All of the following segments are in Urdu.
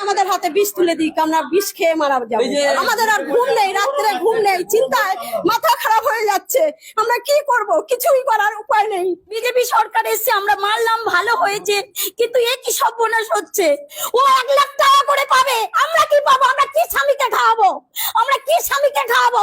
আমাদের হাতে বিষ তুলে দিক, আমরা বিষ খেয়ে মারা যাবো। আমাদের আর ঘুম নেই, রাত্রে ঘুম নেই, চিন্তায় মাথা খারাপ হয়ে যাচ্ছে। আমরা কি করব? কিছুই করার উপায় নেই। বিজেপি সরকার এসে আমরা মারলাম, ভালো হয়েছে, কিন্তু এ কি সর্বনাশ হচ্ছে। ও 1 লাখ টাকা করে পাবে, আমরা কি পাবো? আমরা কি স্বামীকে খাওয়াবো? আমরা কি স্বামীকে খাওয়াবো?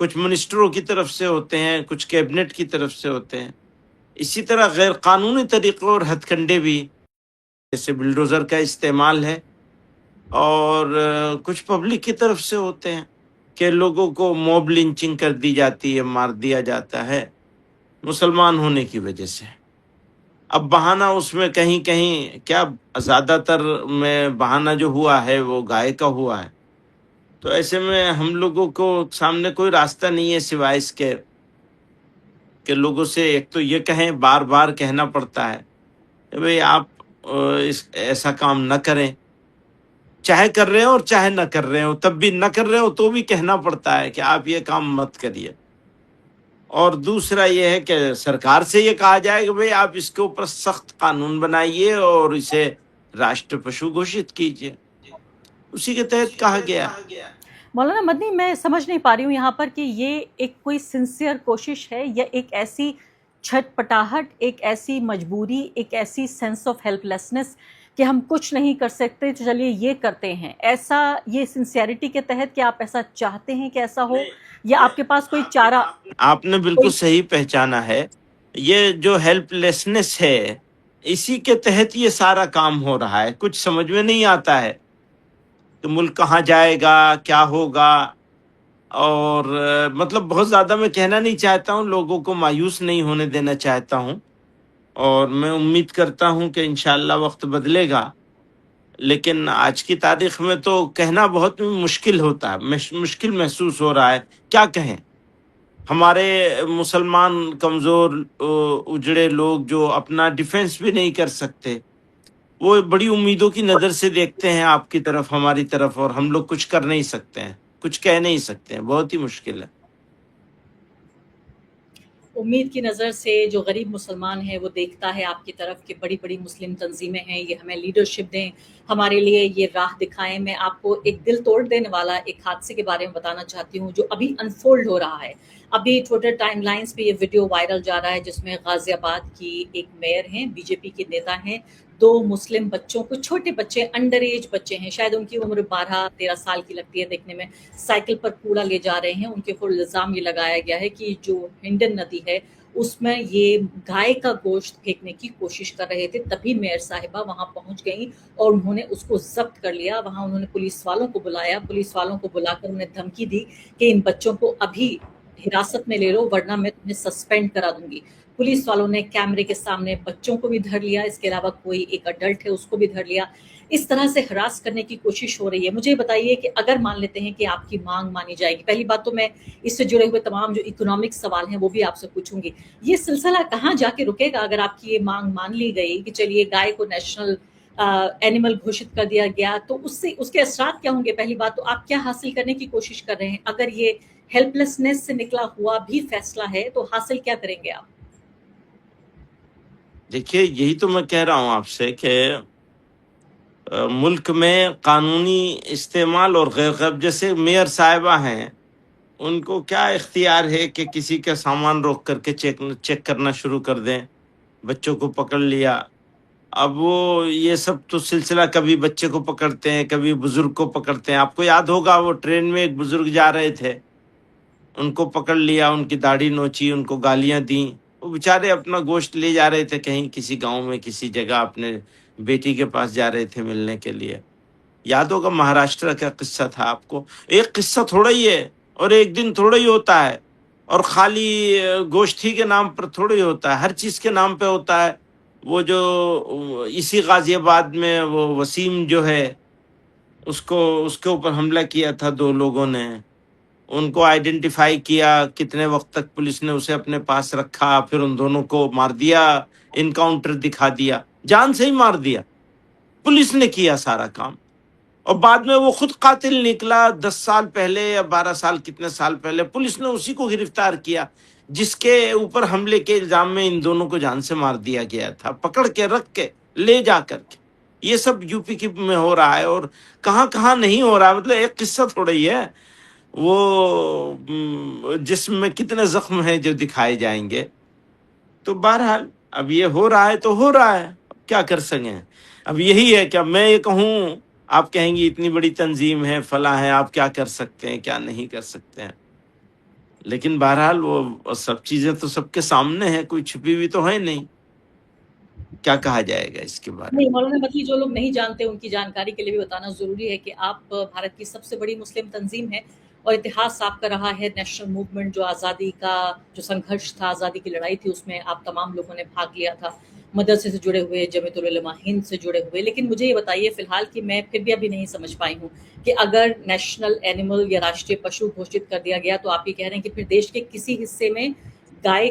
کچھ منسٹروں کی طرف سے ہوتے ہیں، کچھ کیبنٹ کی طرف سے ہوتے ہیں. اسی طرح غیر قانونی طریقوں اور ہتھ کنڈے بھی، جیسے بلڈوزر کا استعمال ہے، اور کچھ پبلک کی طرف سے ہوتے ہیں کہ لوگوں کو موب لنچنگ کر دی جاتی ہے، مار دیا جاتا ہے مسلمان ہونے کی وجہ سے. اب بہانہ اس میں کہیں کہیں کیا، زیادہ تر میں بہانہ جو ہوا ہے وہ گائے کا ہوا ہے. تو ایسے میں ہم لوگوں کو سامنے کوئی راستہ نہیں ہے سوائے اس کے کہ لوگوں سے ایک تو یہ کہیں، بار بار کہنا پڑتا ہے کہ بھئی آپ ایسا کام نہ کریں، چاہے کر رہے ہو اور چاہے نہ کر رہے ہو، تب بھی نہ کر رہے ہو تو بھی کہنا پڑتا ہے کہ آپ یہ کام مت کریے. اور دوسرا یہ ہے کہ سرکار سے یہ کہا جائے کہ بھئی آپ اس کے اوپر سخت قانون بنائیے اور اسے راشٹر پشو گھوشت کیجیے. اسی کے تحت کہا گیا. مولانا مدنی، میں سمجھ نہیں پا رہی ہوں یہاں پر کہ یہ ایک کوئی سنسیئر کوشش ہے یا ایک ایسی چھٹ پٹاہٹ، ایک ایسی مجبوری، ایک ایسی سینس آف ہیلپ لیسنس کہ ہم کچھ نہیں کر سکتے تو چلیے یہ کرتے ہیں. ایسا یہ سنسیئرٹی کے تحت کیا آپ ایسا چاہتے ہیں کہ ایسا ہو، یا آپ کے پاس کوئی چارہ؟ آپ نے بالکل صحیح پہچانا ہے. یہ جو ہیلپ لیسنس ہے، اسی کے تحت یہ سارا کام ہو رہا ہے. کچھ سمجھ میں نہیں آتا ہے کہ ملک کہاں جائے گا، کیا ہوگا. اور مطلب بہت زیادہ میں کہنا نہیں چاہتا ہوں، لوگوں کو مایوس نہیں ہونے دینا چاہتا ہوں، اور میں امید کرتا ہوں کہ انشاءاللہ وقت بدلے گا. لیکن آج کی تاریخ میں تو کہنا بہت مشکل ہوتا ہے، مشکل محسوس ہو رہا ہے. کیا کہیں؟ ہمارے مسلمان کمزور اجڑے لوگ جو اپنا ڈیفنس بھی نہیں کر سکتے، وہ بڑی امیدوں کی نظر سے دیکھتے ہیں آپ کی طرف، ہماری طرف، اور ہم لوگ کچھ کر نہیں سکتے ہیں، کچھ کہہ نہیں سکتے ہیں. بہت ہی مشکل ہے. امید کی نظر سے جو غریب مسلمان ہے وہ دیکھتا ہے آپ کی طرف کہ بڑی بڑی مسلم تنظیمیں ہیں، یہ ہمیں لیڈرشپ دیں، ہمارے لیے یہ راہ دکھائیں. میں آپ کو ایک دل توڑ دینے والا ایک حادثے کے بارے میں بتانا چاہتی ہوں جو ابھی انفولڈ ہو رہا ہے. ابھی ٹویٹر ٹائم لائنز پہ یہ ویڈیو وائرل جا رہا ہے جس میں غازی آباد کی ایک میئر ہیں، بی جے پی کے نیتا ہیں، دو مسلم بچوں کو، چھوٹے بچے، انڈر ایج بچے ہیں، شاید ان کی عمر 12-13 سال کی لگتی ہے دیکھنے میں، سائیکل پر کوڑا لے جا رہے ہیں. ان کے اوپر الزام یہ لگایا گیا ہے کہ جو ہنڈن ندی ہے اس میں یہ گائے کا گوشت پھینکنے کی کوشش کر رہے تھے. تبھی میئر صاحبہ وہاں پہنچ گئیں اور انہوں نے اس کو ضبط کر لیا. وہاں انہوں نے پولیس والوں کو بلایا، پولیس والوں کو بلا کر انہیں دھمکی دی کہ ان بچوں کو ابھی حراست میں لے لو ورنہ میں تمہیں سسپینڈ کرا دوں گی. پولیس والوں نے کیمرے کے سامنے بچوں کو بھی دھر لیا، اس کے علاوہ کوئی ایک اڈلٹ ہے اس کو بھی دھر لیا. اس طرح سے ہراس کرنے کی کوشش ہو رہی ہے. مجھے بتائیے کہ اگر مان لیتے ہیں کہ آپ کی مانگ مانی جائے گی، پہلی بات تو میں اس سے جڑے ہوئے تمام جو اکنامک سوال ہیں وہ بھی آپ سے پوچھوں گی، یہ سلسلہ کہاں جا کے رکے گا اگر آپ کی یہ مانگ مان لی گئی کہ چلیے گائے کو نیشنل اینیمل گھوشت کر دیا گیا، تو اس کے اثرات کیا ہوں گے؟ پہلی بات تو آپ کیا حاصل کرنے کی کوشش کر رہے ہیں؟ اگر یہ ہیلپ لیسنس سے نکلا ہوا بھی فیصلہ ہے تو حاصل کیا کریں گے آپ؟ دیکھیے، یہی تو میں کہہ رہا ہوں آپ سے کہ ملک میں قانونی استعمال اور غیر قابل، جیسے میئر صاحبہ ہیں، ان کو کیا اختیار ہے کہ کسی کا سامان روک کر کے چیک کرنا شروع کر دیں؟ بچوں کو پکڑ لیا. اب وہ یہ سب تو سلسلہ، کبھی بچے کو پکڑتے ہیں، کبھی بزرگ کو پکڑتے ہیں. آپ کو یاد ہوگا وہ ٹرین میں ایک بزرگ جا رہے تھے، ان کو پکڑ لیا، ان کی داڑھی نوچی، ان کو گالیاں دیں. وہ بیچارے اپنا گوشت لے جا رہے تھے کہیں کسی گاؤں میں، کسی جگہ اپنے بیٹی کے پاس جا رہے تھے ملنے کے لیے. یاد ہوگا مہاراشٹر کا قصہ تھا آپ کو. ایک قصہ تھوڑا ہی ہے اور ایک دن تھوڑا ہی ہوتا ہے، اور خالی گوشت ہی کے نام پر تھوڑا ہی ہوتا ہے، ہر چیز کے نام پہ ہوتا ہے. وہ جو اسی غازی آباد میں وہ وسیم جو ہے، اس کے اوپر حملہ کیا تھا دو لوگوں نے، ان کو آئیڈینٹیفائی کیا، کتنے وقت تک پولیس نے اسے اپنے پاس رکھا، پھر ان دونوں کو مار دیا، انکاؤنٹر دکھا دیا، جان سے ہی مار دیا. پولیس نے کیا سارا کام، اور بعد میں وہ خود قاتل نکلا. 10 سال پہلے یا 12 سال، کتنے سال پہلے پولیس نے اسی کو گرفتار کیا جس کے اوپر حملے کے الزام میں ان دونوں کو جان سے مار دیا گیا تھا، پکڑ کے رکھ کے لے جا کر کے. یہ سب یو پی کی میں ہو رہا ہے، اور کہاں کہاں نہیں ہو رہا ہے. مطلب ایک قصہ تھوڑا ہی ہے، وہ جسم میں کتنے زخم ہیں جو دکھائے جائیں گے. تو بہرحال اب یہ ہو رہا ہے تو ہو رہا ہے، اب کیا کر سکیں. اب یہی ہے کہ میں یہ کہوں، آپ کہیں گی اتنی بڑی تنظیم ہے، فلاں ہے، آپ کیا کر سکتے ہیں، کیا نہیں کر سکتے ہیں. لیکن بہرحال وہ سب چیزیں تو سب کے سامنے ہیں، کوئی چھپی ہوئی تو ہے نہیں، کیا کہا جائے گا اس کے بارے نہیں میں۔ مولانا مکی، جو لوگ نہیں جانتے ان کی جانکاری کے لیے بھی بتانا ضروری ہے کہ آپ بھارت کی سب سے بڑی مسلم تنظیم ہے، اور اتحاد آپ کا رہا ہے نیشنل موومنٹ، جو آزادی کا جو سنگھرش تھا، آزادی کی لڑائی تھی، اس میں آپ تمام لوگوں نے بھاگ لیا تھا، مدرسے سے جڑے ہوئے، جمعیت العلماء ہند سے جڑے ہوئے۔ لیکن مجھے یہ بتائیے فی الحال کہ میں پھر بھی ابھی نہیں سمجھ پائی ہوں کہ اگر نیشنل اینیمل یا راشٹریہ پشو گھوشت کر دیا گیا، تو آپ یہ کہہ رہے ہیں کہ پھر دیش کے کسی حصے میں گائے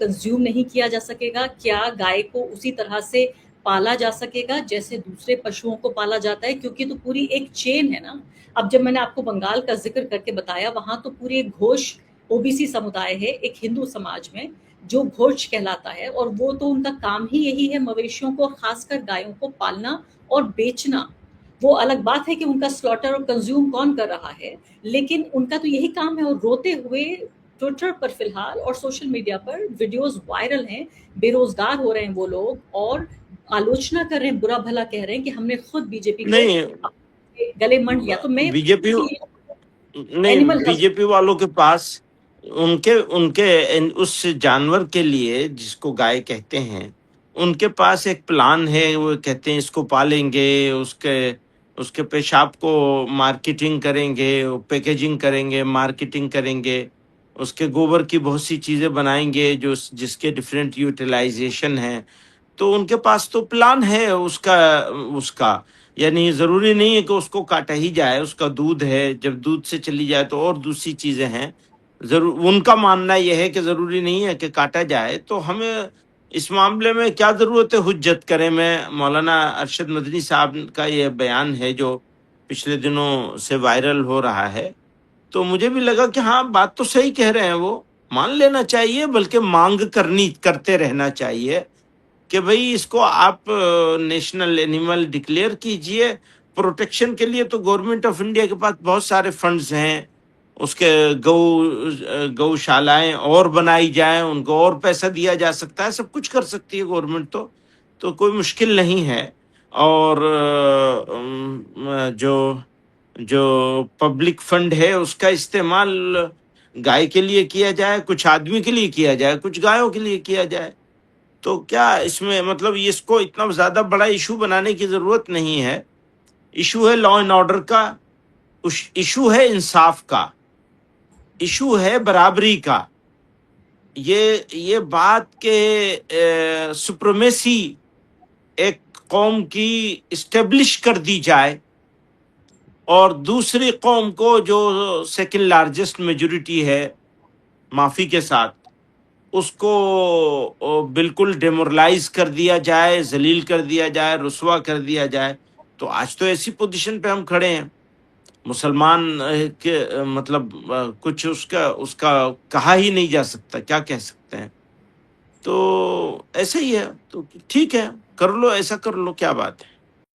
کنزیوم نہیں کیا جا سکے گا؟ کیا گائے کو اسی طرح سے پالا جا سکے گا جیسے دوسرے پشوؤں کو پالا جاتا ہے؟ کیونکہ تو پوری ایک چین ہے نا۔ اب جب میں نے آپ کو بنگال کا ذکر کر کے بتایا، وہاں تو پوری ایک گھوش او بی سی سمودائے ہے ایک ہندو سماج میں، جو گھوش کہلاتا ہے، اور وہ تو ان کا کام ہی یہی ہے، مویشیوں کو، خاص کر گایوں کو پالنا اور بیچنا۔ وہ الگ بات ہے کہ ان کا سلاٹر اور کنزیوم کون کر رہا ہے، لیکن ان کا تو یہی کام ہے۔ اور روتے ہوئے ٹویٹر پر فی الحال اور سوشل میڈیا پر ویڈیوز وائرل ہیں، بے روزگار ہو رہے ہیں وہ لوگ، اور آلوچنا کر رہے ہیں، برا بھلا کہہ رہے ہیں کہ ہم نے خود بی جے پی کو نہیں، گلے منڈ لیا۔ تو میں بی جے پی نہیں، اینیمل بی جے پی والوں کے پاس ان کے اس جانور کے لیے جس کو گائے کہتے ہیں، ان کے پاس ایک پلان ہے، وہ کہتے ہیں اس کو پالیں گے، اس کے پیشاب کو مارکیٹنگ کریں گے، پیکیجنگ کریں گے، مارکیٹنگ کریں گے، اس کے گوبر کی بہت سی چیزیں بنائیں گے جس کے ڈفرینٹ یوٹیلائزیشن ہیں۔ تو ان کے پاس تو پلان ہے اس کا یعنی ضروری نہیں ہے کہ اس کو کاٹا ہی جائے، اس کا دودھ ہے، جب دودھ سے چلی جائے تو اور دوسری چیزیں ہیں۔ ان کا ماننا یہ ہے کہ ضروری نہیں ہے کہ کاٹا جائے، تو ہمیں اس معاملے میں کیا ضرورت ہے حجت کریں۔ میں مولانا ارشد مدنی صاحب کا یہ بیان ہے جو پچھلے دنوں سے وائرل ہو رہا ہے، تو مجھے بھی لگا کہ ہاں بات تو صحیح کہہ رہے ہیں، وہ مان لینا چاہیے، بلکہ مانگ کرتے رہنا چاہیے کہ بھئی اس کو آپ نیشنل اینیمل ڈکلیئر کیجئے۔ پروٹیکشن کے لیے تو گورنمنٹ آف انڈیا کے پاس بہت سارے فنڈز ہیں، اس کے گو شالائیں اور بنائی جائیں، ان کو اور پیسہ دیا جا سکتا ہے، سب کچھ کر سکتی ہے گورنمنٹ، تو کوئی مشکل نہیں ہے۔ اور جو پبلک فنڈ ہے اس کا استعمال گائے کے لیے کیا جائے، کچھ آدمی کے لیے کیا جائے، کچھ گایوں کے لیے کیا جائے، تو کیا اس میں مطلب اس کو اتنا زیادہ بڑا ایشو بنانے کی ضرورت نہیں ہے۔ ایشو ہے لا اینڈ آرڈر کا، ایشو ہے انصاف کا، ایشو ہے برابری کا۔ یہ بات کہ سپریمیسی ایک قوم کی اسٹیبلش کر دی جائے اور دوسری قوم کو جو سیکنڈ لارجسٹ میجورٹی ہے معافی کے ساتھ، اس کو بالکل ڈیمورلائز کر دیا جائے، ذلیل کر دیا جائے، رسوا کر دیا جائے، تو آج تو ایسی پوزیشن پہ ہم کھڑے ہیں۔ مسلمان کے مطلب کچھ اس کا کہا ہی نہیں جا سکتا، کیا کہہ سکتے ہیں؟ تو ایسا ہی ہے، تو ٹھیک ہے، کر لو، ایسا کر لو، کیا بات ہے۔